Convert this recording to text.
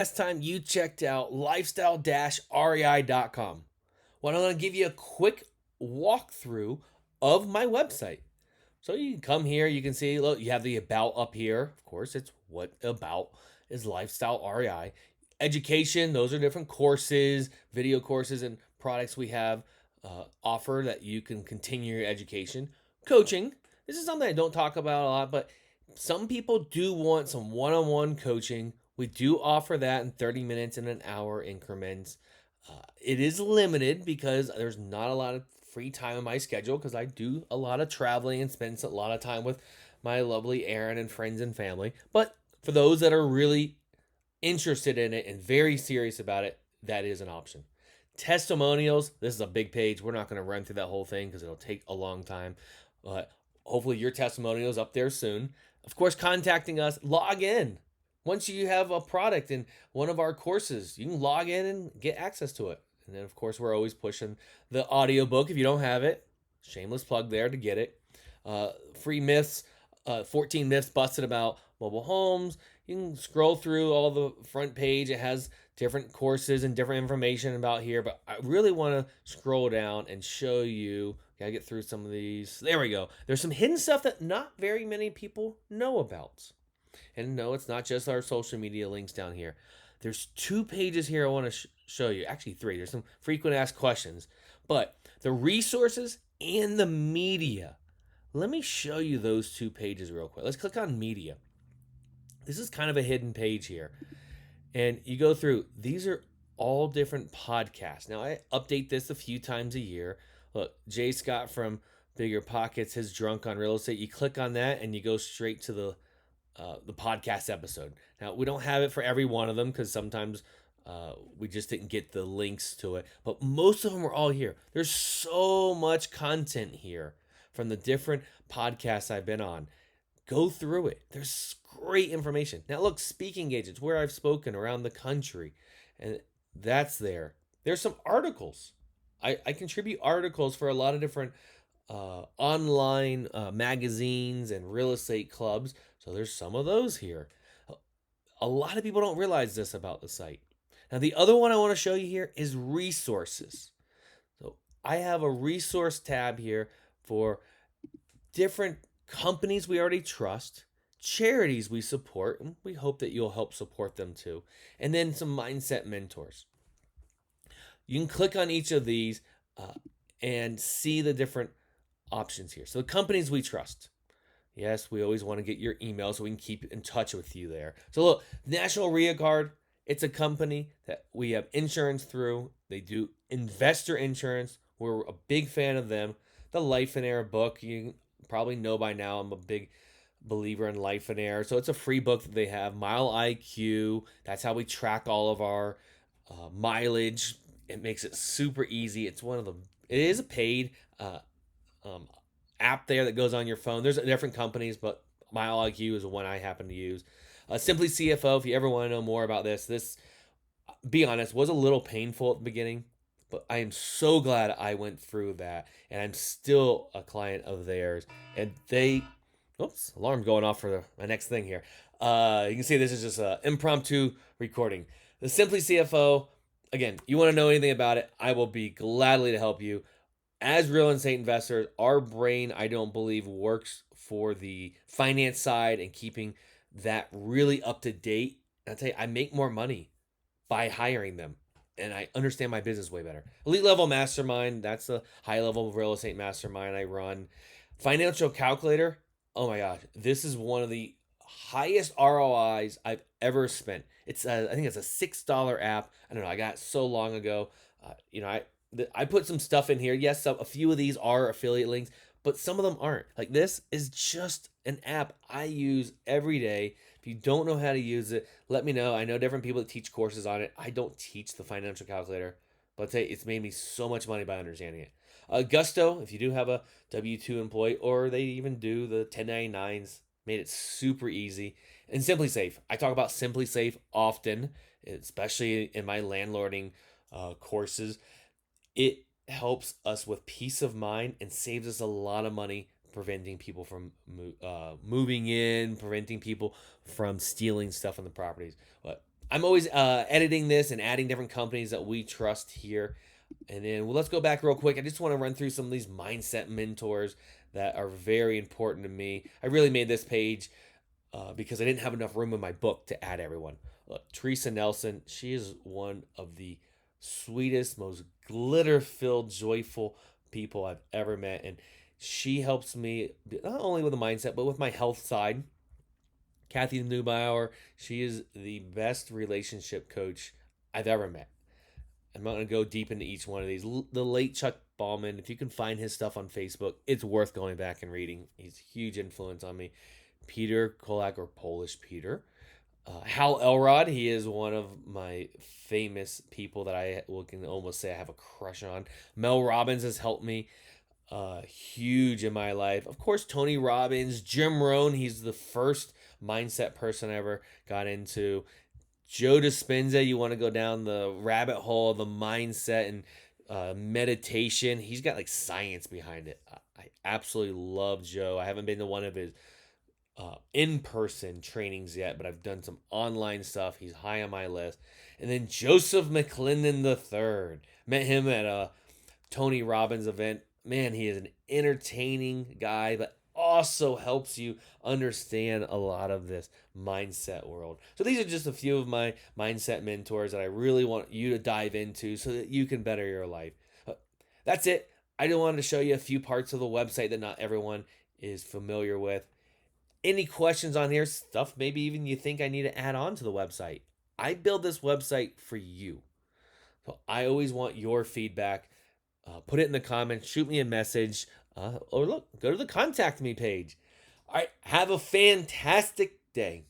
Last time you checked out lifestyle-rei.com. Well, I'm going to give you a quick walkthrough of my website. So you can come here, you can see, look, you have the about up here. Of course, it's what about is Lifestyle REI. Education, those are different courses, video courses, and products we have offer that you can continue your education. Coaching, this is something I don't talk about a lot, but some people do want some one on one coaching. We do offer that in 30 minutes and an hour increments. It is limited because there's not a lot of free time in my schedule because I do a lot of traveling and spend a lot of time with my lovely Erin and friends and family. But for those that are really interested in it and very serious about it, that is an option. Testimonials, this is a big page. We're not going to run through that whole thing because it'll take a long time. But hopefully your testimonial is up there soon. Of course, contacting us, log in. Once you have a product in one of our courses, you can log in and get access to it. And then, of course, we're always pushing the audiobook if you don't have it. Shameless plug there to get it. Free myths, 14 myths busted about mobile homes. You can scroll through all the front page. It has different courses and different information about here, but I really want to scroll down and show you. Gotta get through some of these. There we go. There's some hidden stuff that not very many people know about. And no, it's not just our social media links down here. There's 2 pages here I want to show you. Actually, 3. There's some frequent asked questions. But the resources and the media. Let me show you those 2 pages real quick. Let's click on media. This is kind of a hidden page here. And you go through, these are all different podcasts. Now, I update this a few times a year. Look, Jay Scott from Bigger Pockets has Drunk on Real Estate. You click on that and you go straight to the podcast episode. Now, we don't have it for every one of them because sometimes we just didn't get the links to it. But most of them are all here. There's so much content here from the different podcasts I've been on. Go through it. There's great information. Now, look, speaking engagements, where I've spoken around the country, and that's there. There's some articles. I contribute articles for a lot of different online magazines and real estate clubs. So there's some of those here. A lot of people don't realize this about the site. Now, the other one I want to show you here is resources. So I have a resource tab here for different companies we already trust, charities we support, and we hope that you'll help support them too, and then some mindset mentors. You can click on each of these and see the different options here. So the companies we trust. Yes, we always want to get your email so we can keep in touch with you there. So look, National REIA Card, it's a company that we have insurance through. They do investor insurance. We're a big fan of them. The Life and Air book, you probably know by now I'm a big believer in Life and Air. So it's a free book that they have. Mile IQ, that's how we track all of our mileage. It makes it super easy. It is a paid app there that goes on your phone. There's different companies, but Mile IQ is the one I happen to use. Simply CFO, if you ever want to know more about this, be honest, was a little painful at the beginning, but I am so glad I went through that, and I'm still a client of theirs. And oops, alarm going off for my next thing here. You can see this is just an impromptu recording. The Simply CFO, again, you want to know anything about it, I will be gladly to help you. As real estate investors, our brain, I don't believe, works for the finance side and keeping that really up to date. I'll tell you, I make more money by hiring them, and I understand my business way better. Elite Level Mastermind, that's the high level real estate mastermind I run. Financial Calculator, oh my gosh, this is one of the highest ROIs I've ever spent. I think it's a $6 app. I don't know, I got it so long ago. I put some stuff in here. Yes, a few of these are affiliate links, but some of them aren't. Like, this is just an app I use every day. If you don't know how to use it, let me know. I know different people that teach courses on it. I don't teach the financial calculator, but I'll tell you, it's made me so much money by understanding it. Gusto, if you do have a W-2 employee, or they even do the 1099s, made it super easy. And Simply Safe. I talk about Simply Safe often, especially in my landlording courses. It helps us with peace of mind and saves us a lot of money, preventing people from moving in, preventing people from stealing stuff on the properties. But I'm always editing this and adding different companies that we trust here. And then, well, let's go back real quick. I just want to run through some of these mindset mentors that are very important to me. I really made this page because I didn't have enough room in my book to add everyone. Look, Teresa Nelson, she is one of the sweetest, most glitter filled, joyful people I've ever met. And she helps me not only with the mindset, but with my health side. Kathy Neubauer, she is the best relationship coach I've ever met. I'm not going to go deep into each one of these. The late Chuck Ballman, if you can find his stuff on Facebook, it's worth going back and reading. He's a huge influence on me. Peter Kolak, or Polish Peter. Hal Elrod, he is one of my famous people that I can almost say I have a crush on. Mel Robbins has helped me huge in my life. Of course, Tony Robbins, Jim Rohn, he's the first mindset person I ever got into. Joe Dispenza, you want to go down the rabbit hole of the mindset and meditation. He's got like science behind it. I absolutely love Joe. I haven't been to one of his in-person trainings yet, but I've done some online stuff. He's high on my list. And then Joseph McClendon III. Met him at a Tony Robbins event. Man, he is an entertaining guy, but also helps you understand a lot of this mindset world. So these are just a few of my mindset mentors that I really want you to dive into so that you can better your life. That's it. I just wanted to show you a few parts of the website that not everyone is familiar with. Any questions on here, stuff maybe even you think I need to add on to the website. I build this website for you. So I always want your feedback. Put it in the comments, shoot me a message, or look, go to the contact me page. All right, have a fantastic day.